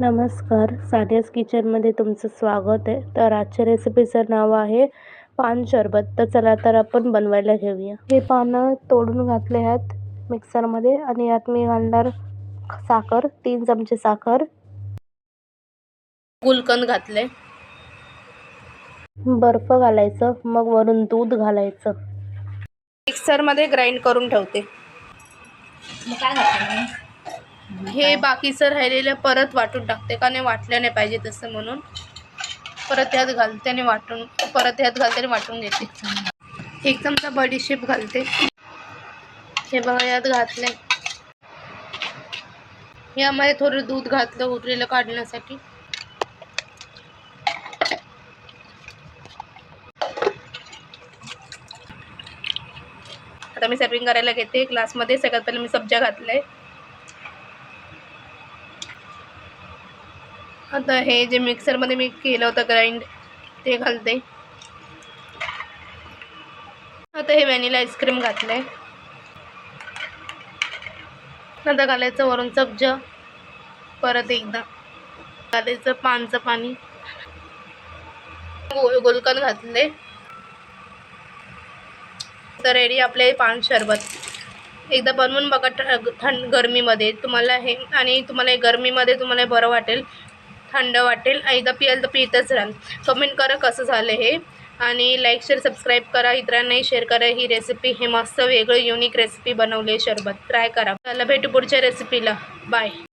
नमस्कार, सानियाज किचनमध्ये तुमचं स्वागत आहे. तर आजच्या रेसिपीचं नाव आहे पान शरबत. तर चला तर आपण बनवायला घेऊया. हे पानं तोडून घातले आहेत मिक्सरमध्ये आणि यात मी घालणार साखर, 3 चमचे साखर, गुलकंद घातले, बर्फ घालायचं, मग वरून दूध घालायचं. मिक्सरमध्ये ग्राइंड करून ठेवते. हे बाकीचं राहिलेलं परत वाटून टाकते, का नाही वाटलं नाही पाहिजे तसं म्हणून परत यात घालते आणि वाटून घेते. 1 चमचा बडीशेप घालते. हे बघा यात घातले. यामध्ये थोडं दूध घातलं उरलेलं काढण्यासाठी. आता मी सर्विंग करायला घेते ग्लासमध्ये. सगळ्यात पहिले मी सब्जा घातले. आता हे जे मिक्सरमध्ये मी केलं होतं ग्राइंड ते घालते. आता हे व्हॅनिला आईस्क्रीम घातलंय. नंतर घालायचं वरून सब्जा, परत एकदा घालायचं पानचं पाणी, गुलकंद घातले. तर रेडी आपले पान शरबत. एकदा बनवून बघा गरमीमध्ये तुम्हाला हे, आणि तुम्हाला गरमीमध्ये तुम्हाला बरं वाटेल, थंड वाटेल. एकदा पियाल तर पितच राहाल. कमेंट करा कसं झालं हे, आणि लाईक शेअर सबस्क्राईब करा, इतरांनाही शेअर करा. ही रेसिपी हे मस्त वेगळं युनिक रेसिपी बनवले शरबत, ट्राय करा. चला भेटू पुढच्या रेसिपीला. बाय.